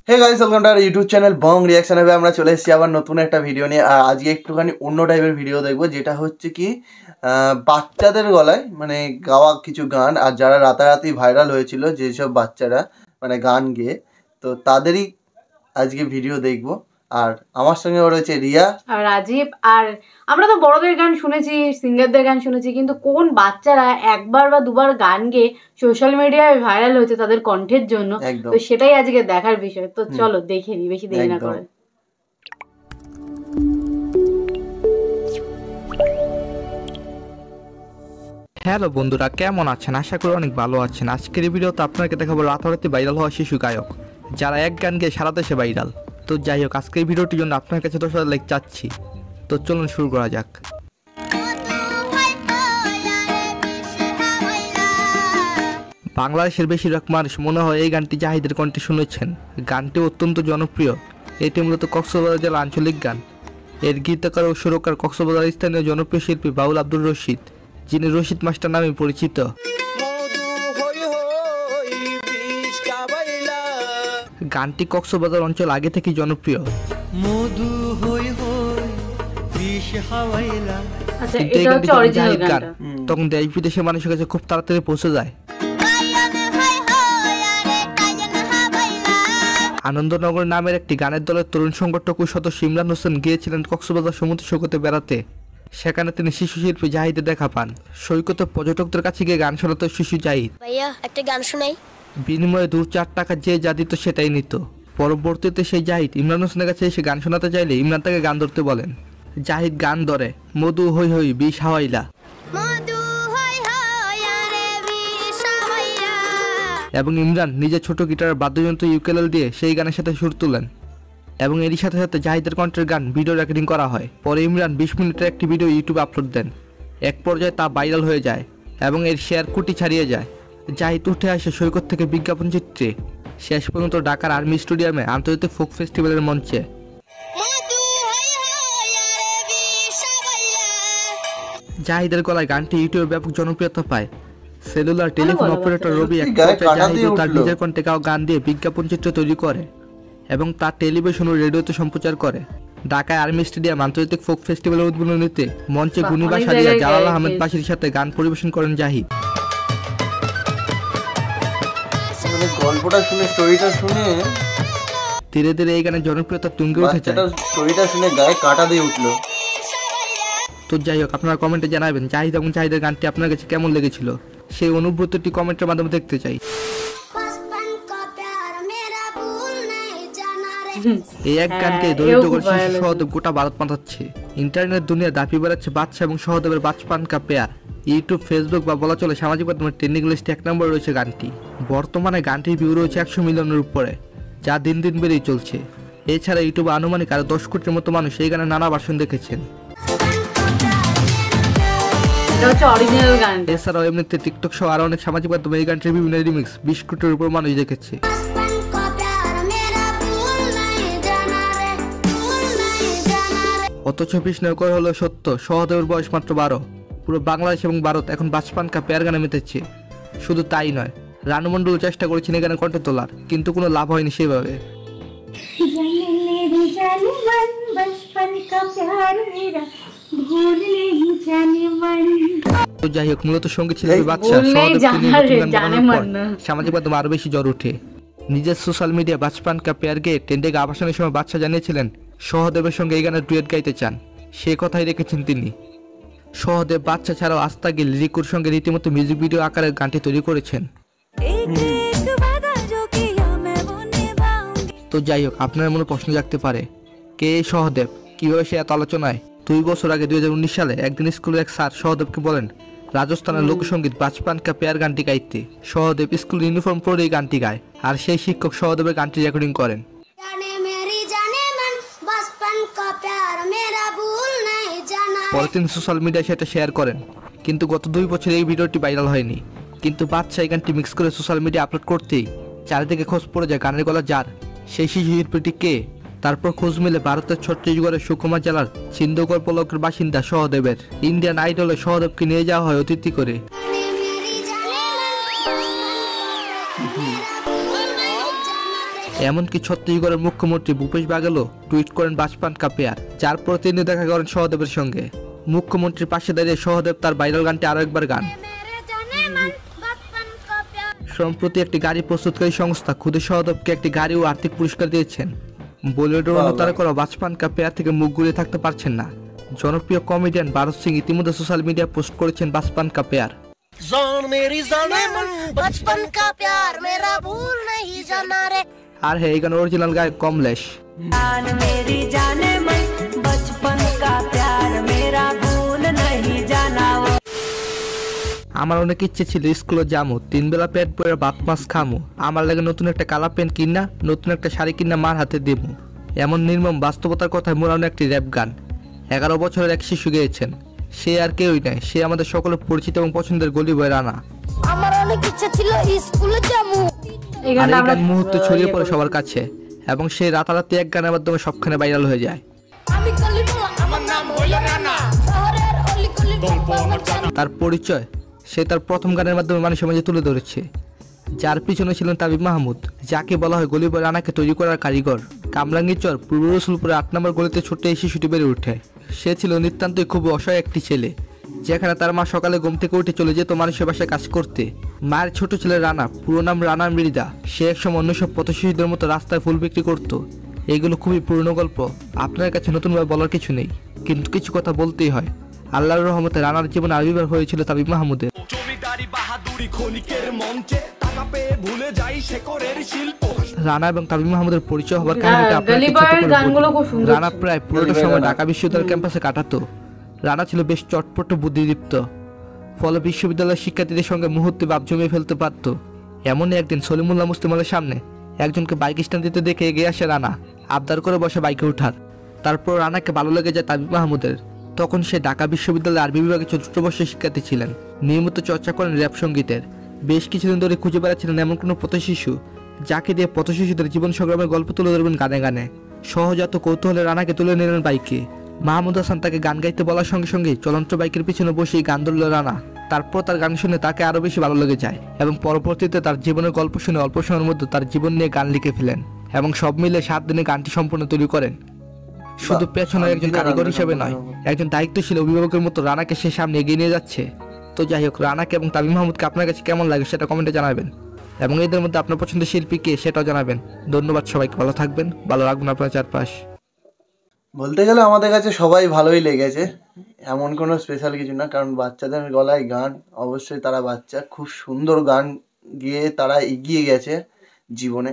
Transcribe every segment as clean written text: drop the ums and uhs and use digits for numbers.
Hey guys, welcome to our YouTube channel Bong reaction. হবে আমরা চলে এসেছি আবার নতুন একটা ভিডিও নিয়ে। আর আজকে একটুখানি অন্য টাইপের ভিডিও দেখবো, যেটা হচ্ছে কি বাচ্চাদের গলায় মানে গাওয়া কিছু গান, আর যারা রাতারাতি ভাইরাল হয়েছিল যেসব বাচ্চারা মানে গান গেয়ে, তো তাদেরই আজকে ভিডিও দেখবো। আর আমার সঙ্গে রয়েছে রিয়া আর রাজীব। আর আমরা তো বড়দের গান শুনেছি, সিঙ্গারদের গান শুনেছি, কিন্তু কোন বাচ্চারা একবার বা দুবার গান গেয়ে সোশ্যাল মিডিয়ায় ভাইরাল হয়েছে তাদের কণ্ঠের জন্য, তো সেটাই আজকে দেখার বিষয়। তো চলো দেখে নি, বেশি দেরি না করে। হ্যালো বন্ধুরা, কেমন আছেন? আশা করি অনেক ভালো আছেন। আজকের এই ভিডিওতে আপনাকে দেখাবো রাতারাতি ভাইরাল হওয়া শিশু গায়ক, যারা এক গান গেয়ে সারা দেশে ভাইরাল। তো যাই হোক, আজকের ভিডিওটির জন্য আপনার কাছে 10,000 লাইক চাচ্ছি। তো চলুন শুরু করা যাক। বাংলাদেশের বেশিরভাগ মানুষ মনে হয় এই গানটি জাহিদের কণ্ঠে শুনেছেন। গানটি অত্যন্ত জনপ্রিয়। এটি মূলত কক্সবাজার জেলার আঞ্চলিক গান। এর গীতকার ও সুরকার কক্সবাজার স্থানীয় জনপ্রিয় শিল্পী বাউল আব্দুর রশিদ, যিনি রশিদ মাস্টার নামে পরিচিত। গানটি কক্সবাজার অঞ্চল আগে থেকেই জনপ্রিয়। কিন্তু এই গানটি যখন জাহিদ গান, তখন দেশ বিদেশের মানুষের কাছে খুব তাড়াতাড়ি পৌঁছে যায়। আনন্দনগর নামের একটি গানের দলের তরুণ সংগঠক ও সদস্য ইমরান হোসেন গিয়েছিলেন কক্সবাজার সমুদ্র সৈকতে বেড়াতে। সেখানে তিনি শিশু শিল্পী জাহিদের দেখা পান। সৈকতে পর্যটকদের কাছে গিয়ে গান শোনাতো শিশু জাহিদ। ভাইয়া একটা গান শোনাই। বিনিময়ে 2-4 টাকা যে যা দিত সেটাই নিত। পরবর্তীতে সেই জাহিদ ইমরান হোসেনের কাছে এসে গান শোনাতে চাইলে ইমরান তাকে গান ধরতে বলেন। জাহিদ গান ধরে, মধু হই হই বিষ হাওয়াইলা, এবং ইমরান নিজের ছোট গিটারের বাদ্যযন্ত্র ইউকেলেল দিয়ে সেই গানের সাথে সুর তুলেন। এবং এরই সাথে সাথে জাহিদের কণ্ঠের গান ভিডিও রেকর্ডিং করা হয়। পরে ইমরান 20 মিনিটের একটি ভিডিও ইউটিউবে আপলোড দেন। এক পর্যায়ে তা ভাইরাল হয়ে যায় এবং এর শেয়ার কোটি ছাড়িয়ে যায়। জাহিদ উঠে আসে সৈকত থেকে বিজ্ঞাপন চিত্রে, শেষ পর্যন্ত ঢাকার আর্মি স্টেডিয়ামে আন্তর্জাতিক ফোক ফেস্টিভ্যালের মঞ্চে। জাহিদের গলায় গানটি ইউটিউবে ব্যাপক জনপ্রিয়তা পায়। সেলুলার টেলিফোন অপারেটর রবি এক পর্যায়ে জাহিদ তার নিজের কণ্ঠে গাওয়া গান দিয়ে বিজ্ঞাপন চিত্র তৈরি করে এবং তার টেলিভিশন ও রেডিওতে সম্প্রচার করে। ঢাকায় আর্মি স্টেডিয়াম আন্তর্জাতিক ফোক ফেস্টিভ্যালের উদ্বোধনীতে মঞ্চে গুনিবা সারিয়া জালাল আহমেদ বাসির সাথে গান পরিবেশন করেন জাহিদ। গল্পটা শুনে, স্টোরিটা শুনে ধীরে ধীরে এই গানের জনপ্রিয়তা তুঙ্গে উঠে যায়। স্টোরিটা শুনে গায়ে কাঁটা দিয়ে উঠলো। তো যাই হোক, আপনারা কমেন্টে জানাবেন জাহিদ এবং জাহিদের গানটি আপনার কাছে কেমন লেগেছিল। সেই অনুভূতিটি কমেন্টের মাধ্যমে দেখতে চাই। এই এক গানকে দরিদ্র করে শিশু সহদেব গোটা ভারত মাতাচ্ছে। ইন্টারনেট দুনিয়া দাপি বেড়াচ্ছে বাদশা এবং সহদেবের বাচপান কা পেয়ার। ইউটিউব, ফেসবুক বা বলা চলে সামাজিক মাধ্যমে ট্রেন্ডিং লিস্টে 1 নম্বরে রয়েছে গানটি। বর্তমানে গানটির ভিউ রয়েছে 100 মিলিয়নের উপরে, যা দিন দিন বেড়েই চলছে। এছাড়া ইউটিউবে আনুমানিক আরো 10 কোটির মতো মানুষ এই গানের নানা ভার্সন দেখেছেন। এছাড়াও এমনিতে টিকটক সহ আরো অনেক সামাজিক মাধ্যমে এই গানটির বিভিন্ন রিমিক্স 20 কোটির উপর মানুষ দেখেছে। অথচ বিস্ময়কর হলো সত্য, সহদেবের বয়স মাত্র 12। পুরো বাংলাদেশ এবং ভারত এখন বাচপান কা পেয়ার গানে মেতেছে। শুধু তাই নয়, রানু মণ্ডল চেষ্টা করেছেন এই গানে কণ্ঠ তোলার, কিন্তু কোনো লাভ হয়নি সেভাবে। তো যাই হোক, মূলত সঙ্গীত শিল্পী বাদশা সামাজিক মাধ্যমে আরো বেশি জ্বর ওঠে। নিজের সোশ্যাল মিডিয়া বাচপান কা পেয়ার গেয়ে ট্রেন্ডে আবাসনের সময় বাদশা জানিয়েছিলেন সহদেবের সঙ্গে এই গানের ডুয়েট গাইতে চান। সে কথাই রেখেছেন তিনি। সহদেব বাদশা ছাড়াও আস্তাগিল রিকুর সঙ্গে রীতিমতো মিউজিক ভিডিও আকারে গানটি তৈরি করেছেন। তো যাই হোক, আপনার মনে প্রশ্ন জাগতে পারে, কে এই সহদেব, কিভাবে সে এত আলোচনায়? 2 বছর আগে 2019 সালে একদিন স্কুলের এক স্যার সহদেবকে বলেন রাজস্থানের লোকসঙ্গীত বাচপান কা পেয়ার গানটি গাইতে। সহদেব স্কুল ইউনিফর্ম পরে এই গানটি গায়, আর সেই শিক্ষক সহদেবের গানটি রেকর্ডিং করেন। পরে তিনি সোশ্যাল মিডিয়ায় সেটা শেয়ার করেন, কিন্তু গত 2 বছর এই ভিডিওটি ভাইরাল হয়নি। কিন্তু বাদশা এই গানটি মিক্স করে সোশ্যাল মিডিয়া আপলোড করতেই চারিদিকে খোঁজ পড়ে যায় গানের গলা যার, সেই শিশু শিল্পীটি কে। তারপর খোঁজ মিলে ভারতের ছত্তিশগড়ের সুকুমা জেলার সিন্ধুগড় ব্লকের বাসিন্দা সহদেবের। ইন্ডিয়ান আইডলে সহদেবকে নিয়ে যাওয়া হয় অতিথি করে। এমনকি ছত্তিশগড়ের মুখ্যমন্ত্রী ভূপেশ বাঘেলও টুইট করেন বাচপান কা প্যার, যার পর তিনি দেখা করেন সহদেবের সঙ্গে। মুখ্যমন্ত্রীর পাশে দাঁড়িয়ে সহদেব তার ভাইরাল গানটি আরো একবার গান। সম্প্রতি একটি গাড়ি প্রস্তুতকারী সংস্থা খুদে সহদেবকে একটি গাড়ি ও আর্থিক পুরস্কার দিয়েছেন। বলিউডের অন্য তারকারা বাচপান কা প্যার থেকে মুখ ঘুরিয়ে থাকতে পারছেন না। জনপ্রিয় কমেডিয়ান ভারত সিং ইতিমধ্যে সোশ্যাল মিডিয়া পোস্ট করেছেন বাচপান কা প্যার। আর হ্যাঁ, এই গানের অরিজিনাল গায়ক কমলেশ। আমার অনেক ইচ্ছে ছিল স্কুলে যামু, 3 বেলা পেট ভরে ভাত মাছ খামু, আমার লাগে নতুন একটা কালা প্যান্ট কিনা, নতুন একটা শাড়ি কিনা মার হাতে দেবো। এমন নির্মম বাস্তবতার কথায় মোড়ানো একটি র্যাপ গান 11 বছরের এক শিশু গেয়েছেন। সে আর কেউই নয়, সে আমাদের সকলের পরিচিত এবং পছন্দের গলি বয় রানা। আমার অনেক ইচ্ছে ছিল স্কুলে যামু। এই আর এই গানটা গান মুহূর্তে ছড়িয়ে পড়ে সবার কাছে এবং সেই রাতারাতি এক গানের মাধ্যমে সবখানে ভাইরাল হয়ে যায়। আমি কলিটোলা, আমার নাম হলো রানা, শহরের অলি গলি আমার জানা। তার পরিচয় সে তার প্রথম গানের মাধ্যমে মানুষের মাঝে তুলে ধরেছে, যার পিছনে ছিলেন তাবিব মাহমুদ, যাকে বলা হয় গলি বয় রানাকে তৈরি করার কারিগর। কামরাঙ্গীরচর পূর্ব রসুলপুরে 8 নম্বর গলিতে ছোট্ট এই শিশুটি বেড়ে ওঠে। সে ছিল নিতান্তই খুব অসহায় একটি ছেলে, যেখানে তার মা সকালে ঘুম থেকে উঠে চলে যেত মানুষের বাসায় কাজ করতে। মায়ের ছোট ছেলে রানা, পুরো নাম রানা মৃদা, সে একসময় অন্য সব পথ শিশুদের মতো রাস্তায় ফুল বিক্রি করত। এগুলো খুবই পুরনো গল্প, আপনার কাছে নতুনভাবে বলার কিছু নেই, কিন্তু কিছু কথা বলতেই হয়। আল্লাহর রহমতে রানার জীবনে আবির্ভাব হয়েছিল তাবিব মাহমুদের। রানা এবং তাবিব মাহমুদের পরিচয় হওয়ার কাহিনীটা আপনাকে ছোট করে বলি। রানা প্রায় পুরোটা সময় ঢাকা বিশ্ববিদ্যালয় ক্যাম্পাসে কাটাতো। রানা ছিল বেশ চটপট বুদ্ধিদীপ্ত, ফলে বিশ্ববিদ্যালয়ের শিক্ষার্থীদের সঙ্গে মুহূর্তে ভাব জমিয়ে ফেলতে পারত। এমনই একদিন সলিমুল্লাহ মুসলিমের সামনে একজনকে বাইক স্ট্যান্ড দিতে দেখে এগিয়ে আসে রানা, আবদার করে বসে বাইকে ওঠার। তারপর রানাকে ভালো লেগে যায় তাবিব মাহমুদের। তখন সে ঢাকা বিশ্ববিদ্যালয়ের আরবি বিভাগে 4র্থ বর্ষের শিক্ষার্থী ছিলেন। নিয়মিত চর্চা করেন র্যাপ সঙ্গীতের। বেশ কিছুদিন ধরে খুঁজে বেড়াচ্ছিলেন এমন কোনো পথশিশু, যাকে দিয়ে পথশিশুদের জীবন সংগ্রামের গল্প তুলে ধরবেন গানে গানে। সহজাত কৌতূহলে রানাকে তুলে নিলেন বাইকে। মাহমুদ হাসান তাকে গান গাইতে বলার সঙ্গে সঙ্গে চলন্ত বাইকের পিছনে বসেই গান ধরল রানা। তারপর তার গান শুনে তাকে আরো বেশি ভালো লেগে যায় এবং পরবর্তীতে তার জীবনের গল্প শুনে অল্প সময়ের মধ্যে তার জীবন নিয়ে গান লিখে ফেলেন এবং সব মিলে 7 দিনে গানটি সম্পূর্ণ তৈরি করেন। শুধু পেছনে একজন কারিগর হিসেবে নয়, একজন দায়িত্বশীল অভিভাবকের মতো রানাকে সে সামনে এগিয়ে নিয়ে যাচ্ছে। তো যাই হোক, রানাকে এবং তাবিব মাহমুদকে আপনার কাছে কেমন লাগে সেটা কমেন্টে জানাবেন এবং এদের মধ্যে আপনার পছন্দের শিল্পী কে সেটাও জানাবেন। ধন্যবাদ সবাইকে, ভালো থাকবেন, ভালো রাখবেন আপনার চারপাশ। বলতে গেলে আমাদের কাছে সবাই ভালোই লেগেছে, এমন কোনো স্পেশাল কিছু না, কারণ বাচ্চাদের গলায় গান, অবশ্যই তারা বাচ্চা, খুব সুন্দর গান গেয়ে তারা এগিয়ে গেছে জীবনে।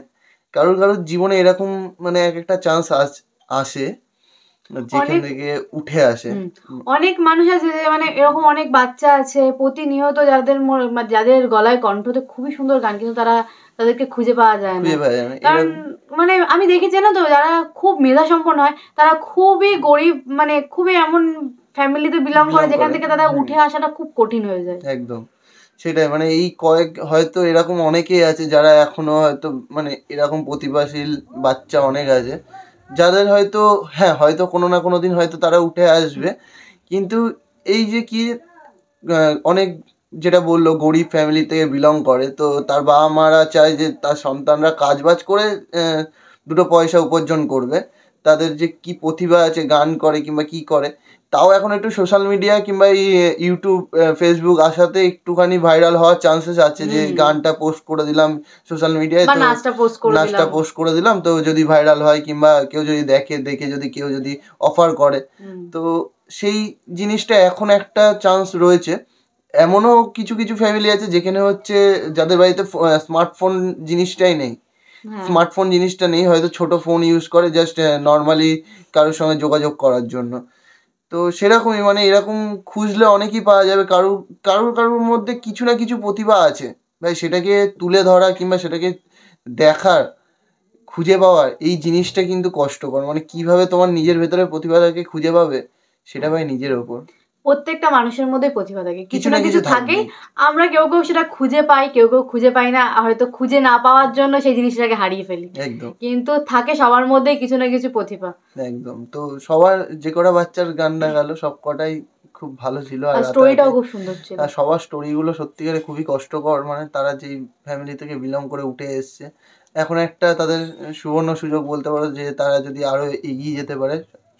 কারোর জীবনে এরকম মানে এক একটা চান্স আসে যেখান থেকে উঠে আসে। অনেক মানুষ আছে যে মানে এরকম অনেক বাচ্চা আছে প্রতিনিয়ত যাদের গলায় কণ্ঠতে খুবই সুন্দর গান, কিন্তু তাদেরকে খুঁজে পাওয়া যায় না। কারণ মানে আমি দেখেছি না তো, যারা খুব মেধা সম্পন্ন হয় তারা খুবই গরিব, মানে খুবই এমন ফ্যামিলিতে বিলং করে যেখান থেকে তারা উঠে আসাটা খুব কঠিন হয়ে যায়। একদম সেটাই, মানে এই হয়তো এরকম অনেকেই আছে যারা এখনো হয়তো মানে এরকম প্রতিভাশীল বাচ্চা অনেক আছে যাদের হয়তো কোনো না কোনো দিন হয়তো তারা উঠে আসবে। কিন্তু এই যে কি অনেক যেটা বললো গরিব ফ্যামিলি থেকে বিলং করে, তো তার বাবা মারা চায় যে তার সন্তানরা কাজবাজ করে 2 পয়সা উপার্জন করবে। তাদের যে কি প্রতিভা আছে, গান করে কিংবা কি করে, তাও এখন একটু সোশ্যাল মিডিয়া কিংবা এই ইউটিউব ফেসবুক আসাতে একটুখানি ভাইরাল হওয়ার চান্সেস আছে যে গানটা পোস্ট করে দিলাম সোশ্যাল মিডিয়ায়, তো নাচটা পোস্ট করে দিলাম, তো যদি ভাইরাল হয় কিংবা কেউ যদি দেখে যদি কেউ যদি অফার করে, তো সেই জিনিসটা এখন একটা চান্স রয়েছে। এমনও কিছু কিছু ফ্যামিলি আছে যেখানে হচ্ছে যাদের বাড়িতে স্মার্টফোন জিনিসটাই নেই, স্মার্টফোন জিনিসটা নেই, হয়তো ছোট ফোন ইউজ করে জাস্ট নর্মালি কারোর সঙ্গে যোগাযোগ করার জন্য। তো সেরকমই মানে এরকম খুঁজলে অনেকই পাওয়া যাবে। কারোর মধ্যে কিছু না কিছু প্রতিভা আছে ভাই, সেটাকে তুলে ধরা কিংবা সেটাকে দেখার, খুঁজে পাওয়ার, এই জিনিসটা কিন্তু কষ্টকর। মানে কিভাবে তোমার নিজের ভেতরে প্রতিভাটাকে খুঁজে পাবে সেটা ভাই নিজের ওপর। প্রত্যেকটা মানুষের মধ্যে প্রতিভা থাকে, কিছু না কিছু থাকে। আমরা কেউ সেটা খুঁজে পাই, কেউ খুঁজে পাই না, হয়তো খুঁজে না পাওয়ার জন্য সেই জিনিসটাকে হারিয়ে ফেলি। একদম, কিন্তু থাকে সবার মধ্যেই কিছু না কিছু প্রতিভা। একদম। তো সবার যে কটা বাচ্চার গান দেখালো সব কটাই খুব ভালো ছিল। আর স্টোরিটাও খুব সুন্দর ছিল। আর সবার স্টোরিগুলো সত্যিকারে খুবই কষ্টকর, মানে তারা যেই ফ্যামিলি থেকে বিলং করে উঠে এসছে, এখন একটা তাদের সুবর্ণ সুযোগ বলতে পারো, যে তারা যদি আরও এগিয়ে যেতে পারে,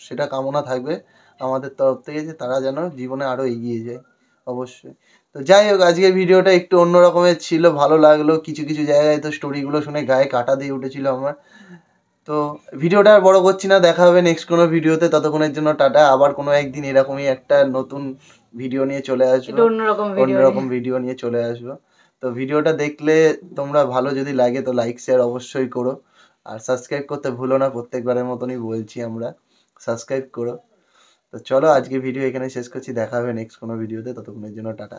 সেটা কামনা থাকবে আমাদের তরফ থেকে, যে তারা যেন জীবনে আরও এগিয়ে যায় অবশ্যই। তো যাই হোক, আজকের ভিডিওটা একটু অন্য রকমের ছিল, ভালো লাগলো। কিছু কিছু জায়গায় তো স্টোরিগুলো শুনে গায়ে কাঁটা দিয়ে উঠেছিল আমার। তো ভিডিওটা আর বড় করছি না, দেখা হবে নেক্সট কোনো ভিডিওতে। ততক্ষণের জন্য টাটা। আবার কোনো একদিন এরকমই একটা নতুন ভিডিও নিয়ে চলে আসবো, অন্যরকম ভিডিও নিয়ে চলে আসবো। তো ভিডিওটা দেখলে তোমরা ভালো যদি লাগে তো লাইক শেয়ার অবশ্যই করো, আর সাবস্ক্রাইব করতে ভুলো না, প্রত্যেকবারের মতনই বলছি আমরা, সাবস্ক্রাইব করো। তো চলো, আজকে ভিডিও এখানে শেষ করছি, দেখা হবে নেক্সট কোনো ভিডিওতে। ততক্ষণের জন্য টাটা।